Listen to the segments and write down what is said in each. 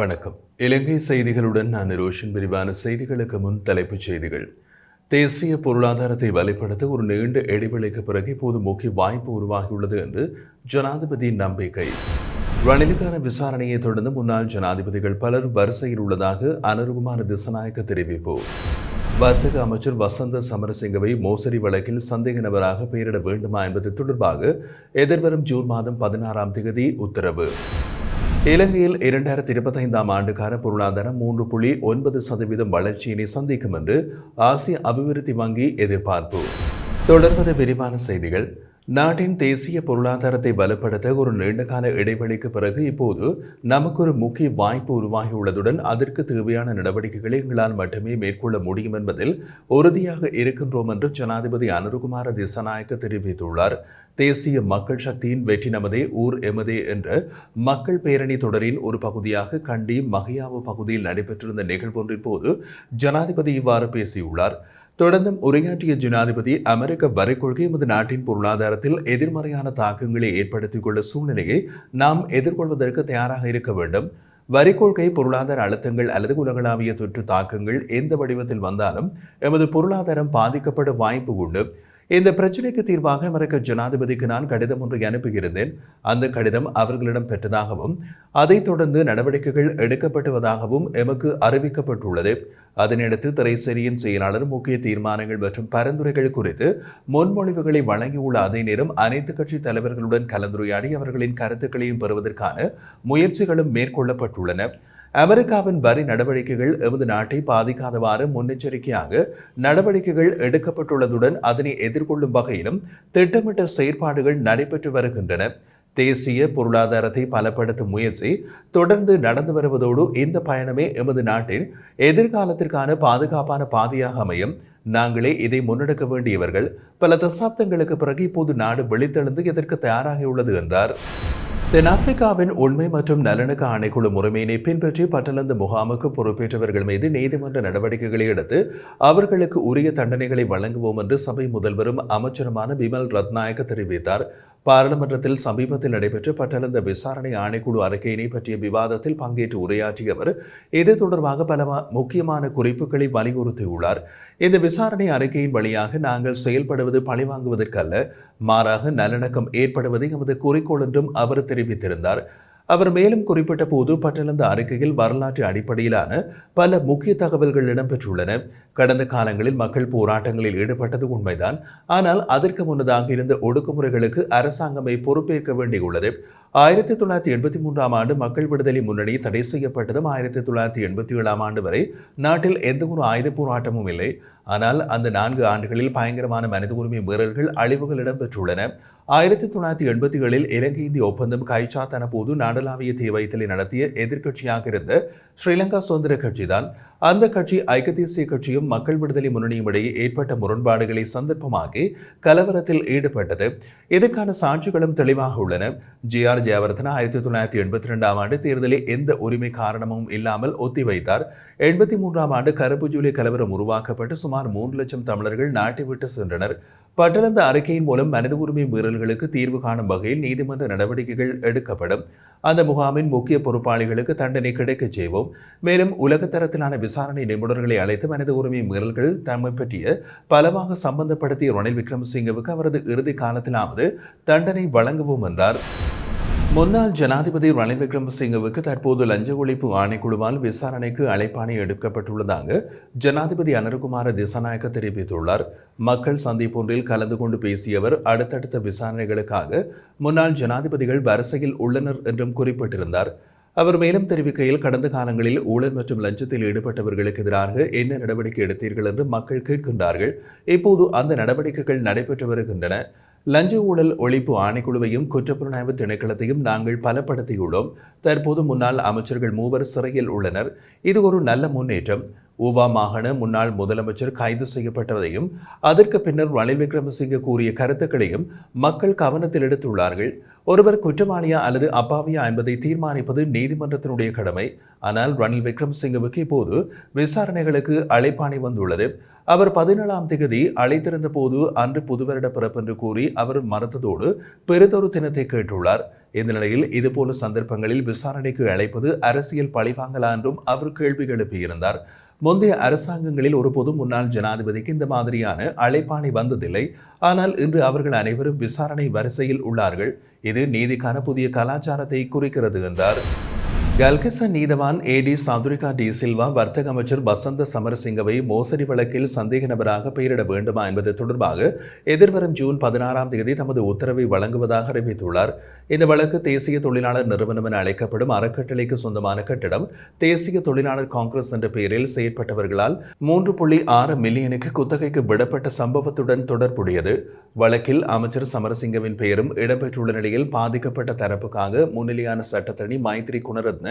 வணக்கம். இலங்கை செய்திகளுடன் நான் ரோஷன். விரிவான செய்திகளுக்கு முன் தலைப்புச் செய்திகள். தேசிய பொருளாதாரத்தை வலுப்படுத்த ஒரு நீண்ட இடைவெளிக்கு பிறகு இப்போது முக்கிய வாய்ப்பு உருவாகியுள்ளது என்று ஜனாதிபதி நம்பிக்கை. ரணிலுக்கான விசாரணையை தொடர்ந்து முன்னாள் ஜனாதிபதிகள் பலர் வரிசையில் உள்ளதாக அனுருகுமார திசாநாயக்க தெரிவிப்பு. வர்த்தக அமைச்சர் வசந்த சமரசிங்கவை மோசடி வழக்கில் சந்தேக நபராக பெயரிட வேண்டுமா என்பது தொடர்பாக எதிர்வரும் ஜூன் மாதம் 16ஆம் தேதி உத்தரவு. இலங்கையில் 2025ஆம் ஆண்டுக்கான பொருளாதாரம் 3.9% வளர்ச்சியினை சந்திக்கும் என்று ஆசிய அபிவிருத்தி வங்கி எதிர்பார்ப்பு. தொடர்வது விரிவான செய்திகள். நாட்டின் தேசிய பொருளாதாரத்தை பலப்படுத்த ஒரு நீண்டகால இடைவெளிக்கு பிறகு இப்போது நமக்கு ஒரு முக்கிய வாய்ப்பு உருவாகியுள்ளதுடன் அதற்கு தேவையான நடவடிக்கைகளை எங்களால் மட்டுமே மேற்கொள்ள முடியும் என்பதில் உறுதியாக இருக்கின்றோம் என்று ஜனாதிபதி அனுருகுமார திசாநாயக்க தெரிவித்துள்ளார். தேசிய மக்கள் சக்தியின் வெற்றி நமதே ஊர் எமதே என்ற மக்கள் பேரணி தொடரின் ஒரு பகுதியாக கண்டி மகியாவு பகுதியில் நடைபெற்றிருந்த நிகழ்வொன்றின் போது ஜனாதிபதி இவ்வாறு பேசியுள்ளார். தொடர்ந்தும் உரையாற்றிய ஜனாதிபதி, அமெரிக்க வரி கொள்கை எமது நாட்டின் பொருளாதாரத்தில் எதிர்மறையான தாக்கங்களை ஏற்படுத்திக் கொள்ள சூழ்நிலையை நாம் எதிர்கொள்வதற்கு தயாராக இருக்க வேண்டும். வரி கொள்கை, பொருளாதார அழுத்தங்கள் அல்லது உலகளாவிய தொற்று தாக்கங்கள் எந்த வடிவத்தில் வந்தாலும் எமது பொருளாதாரம் பாதிக்கப்பட வாய்ப்பு உண்டு. இந்த பிரச்சனைக்கு தீர்வாக அமெரிக்க ஜனாதிபதிக்கு நான் கடிதம் ஒன்றை அனுப்பியிருந்தேன். அந்த கடிதம் அவர்களிடம் பெற்றதாகவும் அதைத் தொடர்ந்து நடவடிக்கைகள் எடுக்கப்பட்டுவதாகவும் எமக்கு அறிவிக்கப்பட்டுள்ளது. அதனிடத்து திரைசேரியின் செயலாளர் முக்கிய தீர்மானங்கள் மற்றும் பரிந்துரைகள் குறித்து முன்மொழிவுகளை வழங்கியுள்ள அதே நேரம் அனைத்து கட்சி தலைவர்களுடன் கலந்துரையாடி அவர்களின் கருத்துக்களையும் பெறுவதற்கான முயற்சிகளும் மேற்கொள்ளப்பட்டுள்ளன. அமெரிக்காவின் வரி நடவடிக்கைகள் எமது நாட்டை பாதிக்காதவாறு முன்னெச்சரிக்கையாக நடவடிக்கைகள் எடுக்கப்பட்டுள்ளதுடன் அதனை எதிர்கொள்ளும் வகையிலும் திட்டமிட்ட செயற்பாடுகள் நடைபெற்று வருகின்றன. தேசிய பொருளாதாரத்தை பலப்படுத்தும் முயற்சி தொடர்ந்து நடந்து வருவதோடு இந்த பயணமே எமது நாட்டின் எதிர்காலத்திற்கான பாதுகாப்பான பாதையாக அமையும். நாங்களே இதை முன்னெடுக்க வேண்டியவர்கள். பல தசாப்தங்களுக்கு பிறகு இப்போது நாடு வெளித்தெழுந்து இதற்கு தயாராகியுள்ளது என்றார். தென்னாப்பிரிக்காவின் உண்மை மற்றும் நல்லிணக்க ஆணைக்குழு முறைமையினை பின்பற்றி பட்டலந்து முகாமுக்கு பொறுப்பேற்றவர்கள் மீது நீதிமன்ற நடவடிக்கைகளை எடுத்து அவர்களுக்கு உரிய தண்டனைகளை வழங்குவோம் என்று சபை முதல்வரும் அமைச்சருமான பிமல் ரத்நாயக்க தெரிவித்தார். பாராளுமன்றத்தில் சமீபத்தில் நடைபெற்ற பட்டலந்த விசாரணை ஆணைக்குழு அறிக்கையினை பற்றிய விவாதத்தில் பங்கேற்று உரையாற்றிய அவர் இது தொடர்பாக பல முக்கியமான குறிப்புகளை வலியுறுத்தியுள்ளார். இந்த விசாரணை அறிக்கையின் வழியாக நாங்கள் செயல்படுவது பழிவாங்குவதற்கல்ல, மாறாக நல்லிணக்கம் ஏற்படுவதை எமது குறிக்கோள் என்றும் அவர் தெரிவித்திருந்தார். அவர் மேலும் குறிப்பிட்ட போது பட்டலந்த அறிக்கையில் வரலாற்று அடிப்படையிலான பல முக்கிய தகவல்கள் இடம்பெற்றுள்ளன. கடந்த காலங்களில் மக்கள் போராட்டங்களில் ஈடுபட்டது உண்மைதான். ஆனால் அதற்கு முன்னதாக இருந்த ஒடுக்குமுறைகளுக்கு அரசாங்கமே பொறுப்பேற்க வேண்டியுள்ளது. 1983ஆம் ஆண்டு மக்கள் விடுதலை முன்னணி தடை செய்யப்பட்டதும் 1987ஆம் ஆண்டு வரை நாட்டில் எந்த ஒரு ஆயுத போராட்டமும் இல்லை. ஆனால் அந்த 4 ஆண்டுகளில் பயங்கரமான மனித உரிமை மீறல்கள், அழிவுகள் இடம்பெற்றுள்ளன. 1987இல் இலங்கை இந்திய ஒப்பந்தம் கைச்சாத்தான போது நாடளாவிய தீவைத்தலை நடத்திய எதிர்க்கட்சியாக இருந்த ஸ்ரீலங்கா சுதந்திர கட்சிதான். அந்த கட்சி ஐக்கிய தேசிய கட்சியும் மக்கள் விடுதலை முன்னணியும் இடையே ஏற்பட்ட முரண்பாடுகளை சந்தர்ப்பமாக்கி கலவரத்தில் ஈடுபட்டது. இதற்கான சாட்சிகளும் தெளிவாக உள்ளன. ஜி.ஆர். ஜெயவர்தன 1982ஆம் ஆண்டு தேர்தலில் எந்த உரிமை காரணமும் இல்லாமல் ஒத்திவைத்தார். 83ஆம் ஆண்டு கருப்பு ஜூலை கலவரம் உருவாக்கப்பட்டு சுமார் 3 லட்சம் தமிழர்கள் நாட்டை விட்டு சென்றனர். பட்டலந்த அறிக்கையின் மூலம் மனித உரிமை மீறல்களுக்கு தீர்வு காணும் வகையில் நீதிமன்ற நடவடிக்கைகள் எடுக்கப்படும். அந்த முகாமின் முக்கிய பொறுப்பாளிகளுக்கு தண்டனை கிடைக்கச் செய்வோம். மேலும் உலகத்தரத்திலான விசாரணை நிபுணர்களை அழைத்து மனித உரிமை மீறல்கள் தம்மை பற்றிய பலமாக சம்பந்தப்படுத்திய ரணில் விக்ரமசிங்கவுக்கு அவரது இறுதி காலத்திலாவது தண்டனை வழங்குவோம் என்றார். முன்னாள் ஜனாதிபதி ரணில் விக்ரமசிங்கவுக்கு தற்போது லஞ்ச ஒழிப்பு ஆணைக்குழுவால் விசாரணைக்கு அழைப்பாணை எடுக்கப்பட்டுள்ளதாக ஜனாதிபதி அனுருகுமார திசாநாயக்க தெரிவித்துள்ளார். மக்கள் சந்திப்பொன்றில் கலந்து கொண்டு பேசிய அவர் அடுத்தடுத்த விசாரணைகளுக்காக முன்னாள் ஜனாதிபதிகள் வரிசையில் உள்ளனர் என்றும் குறிப்பிட்டிருந்தார். அவர் மேலும் தெரிவிக்கையில், கடந்த காலங்களில் ஊழல் மற்றும் லஞ்சத்தில் ஈடுபட்டவர்களுக்கு எதிராக என்ன நடவடிக்கை எடுத்தீர்கள் என்று மக்கள் கேட்கின்றார்கள். இப்போது அந்த நடவடிக்கைகள் நடைபெற்று வருகின்றன. லஞ்ச ஊழல் ஒழிப்பு ஆணைக்குழுவையும் குற்றப்புலனாய்வு திணைக்களத்தையும் நாங்கள் பலப்படுத்தியுள்ளோம். தற்போது முன்னாள் அமைச்சர்கள் 3 சிறையில் உள்ளனர். இது ஒரு நல்ல முன்னேற்றம். ஊவா மாகாண முன்னாள் முதலமைச்சர் கைது செய்யப்பட்டதையும் அதற்கு பின்னர் ரணில் விக்ரமசிங்கே கூறிய கருத்துக்களையும் மக்கள் கவனத்தில் எடுத்துள்ளார்கள். ஒருவர் குற்றவாளியா அல்லது அப்பாவியா என்பதை தீர்மானிப்பது நீதிமன்றத்தினுடைய கடமை. ஆனால் ரணில் விக்ரமசிங்கவுக்கு இப்போது விசாரணைகளுக்கு அழைப்பாணை வந்துள்ளது. அவர் 17ஆம் தேதி அழைத்திருந்த போது அன்று புதுவருட பிறப்பென்று கூறி அவர் மறுத்ததோடு பெரிதொரு தினத்தை கேட்டுள்ளார். இந்த நிலையில் இதுபோல சந்தர்ப்பங்களில் விசாரணைக்கு அழைப்பது அரசியல் பழிவாங்கலா என்றும் அவர் கேள்வி எழுப்பியிருந்தார். முந்தைய அரசாங்கங்களில் ஒருபோதும் முன்னாள் ஜனாதிபதிக்கு இந்த மாதிரியான அழைப்பாணை வந்ததில்லை. ஆனால் இன்று அவர்கள் அனைவரும் விசாரணை வரிசையில் உள்ளார்கள். இது நீதிக்கான புதிய கலாச்சாரத்தை குறிக்கிறது என்றார். கல்கிச நீதவான் ஏடி சாதுரிகா டி சில்வா வர்த்தக அமைச்சர் பசந்த சமரசிங்கவை மோசடி வழக்கில் சந்தேக நபராக பெயரிட வேண்டுமா என்பது தொடர்பாக எதிர்வரும் ஜூன் 16ஆம் தேதி தமது உத்தரவை வழங்குவதாக அறிவித்துள்ளார். இந்த வழக்கு தேசிய தொழிலாளர் நிறுவனம் என அழைக்கப்படும் அறக்கட்டளைக்கு சொந்தமான கட்டிடம் தேசிய தொழிலாளர் காங்கிரஸ் என்ற பெயரில் செயற்பட்டவர்களால் 3.6 மில்லியனுக்கு குத்தகைக்கு விடப்பட்ட சம்பவத்துடன் தொடர்புடையது. வழக்கில் அமைச்சர் சமரசிங்கவின் பெயரும் இடம்பெற்றுள்ள நிலையில் பாதிக்கப்பட்ட தரப்புக்காக முன்னிலையான சட்டத்தரணி மைத்ரி குணரத்ன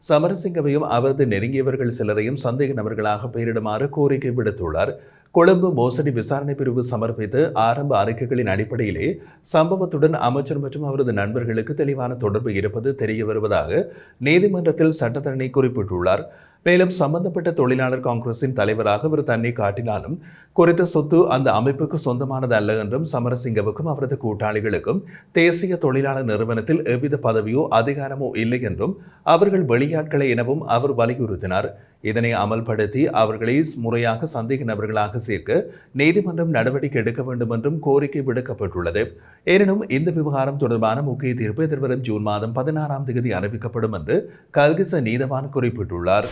சமரசிங்கவையும் அவரது நெருங்கியவர்கள் சிலரையும் சந்தேக நபர்களாக பெயரிடுமாறு கோரிக்கை விடுத்துள்ளார். கொழும்பு மோசடி விசாரணை பிரிவு சமர்ப்பித்த ஆரம்ப அறிக்கைகளின் அடிப்படையிலே சம்பவத்துடன் அமைச்சர் மற்றும் அவரது நண்பர்களுக்கு தெளிவான தொடர்பு இருப்பது தெரிய வருவதாக நீதிமன்றத்தில் சட்டத்தரணி குறிப்பிட்டுள்ளார். மேலும் சம்பந்தப்பட்ட தொழிலாளர் காங்கிரசின் தலைவராக அவர் தன்னை காட்டினாலும் குறித்த சொத்து அந்த அமைப்புக்கு சொந்தமானது அல்ல என்றும் சமரசிங்கவுக்கும் அவரது கூட்டாளிகளுக்கும் தேசிய தொழிலாளர் நிறுவனத்தில் எவ்வித பதவியோ அதிகாரமோ இல்லை என்றும் அவர்கள் வெளியாட்களை எனவும் அவர் வலியுறுத்தினார். இதனை அமல்படுத்தி அவர்களை முறையாக சந்தேக நபர்களாக சேர்க்க நீதிமன்றம் நடவடிக்கை எடுக்க வேண்டும் என்றும் கோரிக்கை விடுக்கப்பட்டுள்ளது. எனினும் இந்த விவகாரம் தொடர்பான முக்கிய தீர்ப்பு எதிர்வரும் ஜூன் மாதம் 16ஆம் தேதி அறிவிக்கப்படும் என்று கல்கிச நீதவான் குறிப்பிட்டுள்ளார்.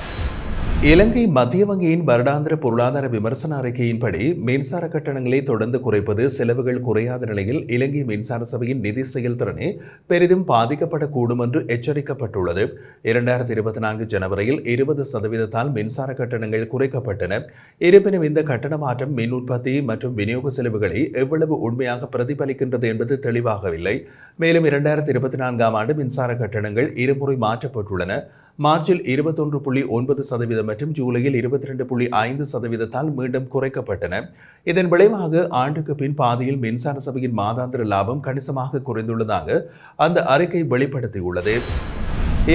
இலங்கை மத்திய வங்கியின் வருடாந்திர பொருளாதார விமர்சன அறிக்கையின்படி மின்சார கட்டணங்களை தொடர்ந்து குறைப்பது செலவுகள் குறையாத நிலையில் இலங்கை மின்சார சபையின் நிதி செயல்திறனே பெரிதும் பாதிக்கப்படக்கூடும் என்று எச்சரிக்கப்பட்டுள்ளது. 2024 ஜனவரியில் 20% மின்சார கட்டணங்கள் குறைக்கப்பட்டன. இருப்பினும் இந்த கட்டண மாற்றம் மின் உற்பத்தி மற்றும் விநியோக செலவுகளை எவ்வளவு உண்மையாக பிரதிபலிக்கின்றது என்பது தெளிவாகவில்லை. மேலும் 2024ஆம் ஆண்டு மின்சார கட்டணங்கள் இருமுறை மாற்றப்பட்டுள்ளன. மார்ச்சில் 21.9% மற்றும் ஜூலையில் 22.5% மீண்டும் குறைக்கப்பட்டன. இதன் விளைவாக ஆண்டுக்கு பின் பாதியில் மின்சார சபையின் மாதாந்திர லாபம் கணிசமாக குறைந்துள்ளதாக அந்த அறிக்கை வெளிப்படுத்தியுள்ளது.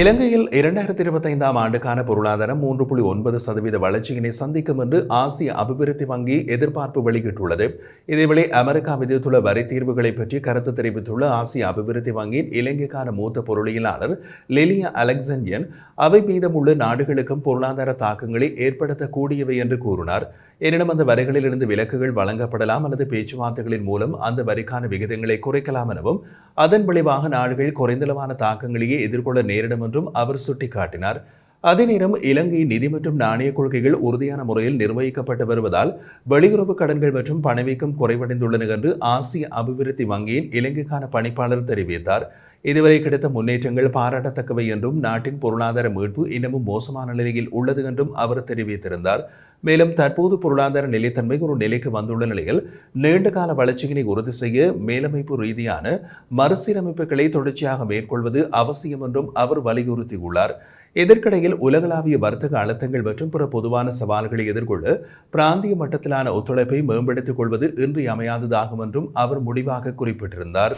இலங்கையில் 2025ஆம் ஆண்டுக்கான பொருளாதாரம் 3.9% வளர்ச்சியினை சந்திக்கும் என்று ஆசிய அபிவிருத்தி வங்கி எதிர்பார்ப்பு வெளியிட்டுள்ளது. இதேவேளை அமெரிக்கா விதித்துள்ள வரி தீர்வுகளை பற்றி கருத்து தெரிவித்துள்ள ஆசிய அபிவிருத்தி வங்கியின் இலங்கைக்கான மூத்த பொருளியலாளர் லிலியா அலெக்சாண்டியன் அவை மீதமுள்ள நாடுகளுக்கும் பொருளாதார தாக்கங்களை ஏற்படுத்தக்கூடியவை என்று கூறினார். எனினும் அந்த வரிகளில் இருந்து விலக்குகள் வழங்கப்படலாம் அல்லது பேச்சுவார்த்தைகளின் மூலம் அந்த வரிக்கான விகிதங்களை குறைக்கலாம் எனவும் அதன் விளைவாக நாடுகள் குறைந்தளவான தாக்கங்களையே எதிர்கொள்ள நேரிடும் என்றும் அவர் சுட்டிக்காட்டினார். அதே நேரம் இலங்கை நிதி மற்றும் நாணய கொள்கைகள் உறுதியான முறையில் நிர்வகிக்கப்பட்டு வருவதால் வெளியுறவு கடன்கள் மற்றும் பணவீக்கம் குறைவடைந்துள்ளன என்று ஆசிய அபிவிருத்தி வங்கியின் இலங்கைக்கான பணிப்பாளர் தெரிவித்தார். இதுவரை கிடைத்த முன்னேற்றங்கள் பாராட்டத்தக்கவை என்றும் நாட்டின் பொருளாதார மீட்பு இன்னமும் மோசமான நிலையில் உள்ளது என்றும் அவர் தெரிவித்திருந்தார். மேலும் தற்போது பொருளாதார நிலைத்தன்மை ஒரு நிலைக்கு வந்துள்ள நிலையில் நீண்டகால வளர்ச்சியினை உறுதி செய்ய மேலமைப்பு ரீதியான மறுசீரமைப்புகளை தொடர்ச்சியாக மேற்கொள்வது அவசியம் என்றும் அவர் வலியுறுத்தியுள்ளார். இதற்கிடையில் உலகளாவிய வர்த்தக அழுத்தங்கள் மற்றும் பிற பொதுவான சவால்களை எதிர்கொள்ள பிராந்திய மட்டத்திலான ஒத்துழைப்பை மேம்படுத்திக் கொள்வது இன்றியமையாததாகும் என்றும் அவர் முடிவாக குறிப்பிட்டிருந்தார்.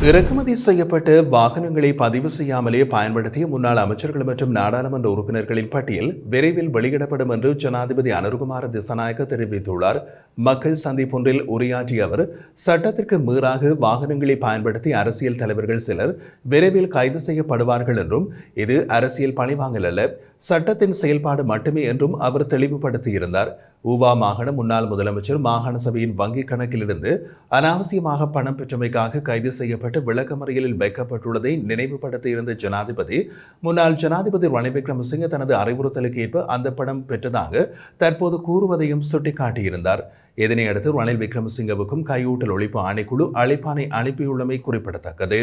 இறக்குமதி செய்யப்பட்ட வாகனங்களை பதிவு செய்யாமலே பயன்படுத்திய முன்னாள் அமைச்சர்கள் மற்றும் நாடாளுமன்ற உறுப்பினர்களின் பட்டியல் விரைவில் வெளியிடப்படும் என்று ஜனாதிபதி அனுருகுமார திசாநாயக்க தெரிவித்துள்ளார். மக்கள் சந்திப்பொன்றில் உரையாற்றிய அவர் சட்டத்திற்கு மீறாக வாகனங்களை பயன்படுத்தி அரசியல் தலைவர்கள் சிலர் விரைவில் கைது செய்யப்படுவார்கள் என்றும் இது அரசியல் பழிவாங்கல் அல்ல, சட்டத்தின் செயல்பாடு மட்டுமே என்றும் அவர் தெளிவுபடுத்தியிருந்தார். ஊவா மாகாண முன்னாள் முதலமைச்சர் மாகாண சபையின் வங்கிக் கணக்கிலிருந்து அனாவசியமாக பணம் பெற்றமைக்காக கைது செய்யப்பட்டு விளக்கமறியலில் வைக்கப்பட்டுள்ளதை நினைவுபடுத்தியிருந்த ஜனாதிபதி முன்னாள் ஜனாதிபதி ரணில் விக்ரமசிங்கே தனது அறிவுறுத்தலுக்கு ஏற்ப அந்த பணம் பெற்றதாக தற்போது கூறுவதையும் சுட்டிக்காட்டியிருந்தார். இதனையடுத்து ரணில் விக்ரமசிங்கவுக்கும் கையூட்டல் ஒழிப்பு ஆணைக்குழு அழைப்பாணை அனுப்பியுள்ளமை குறிப்பிடத்தக்கது.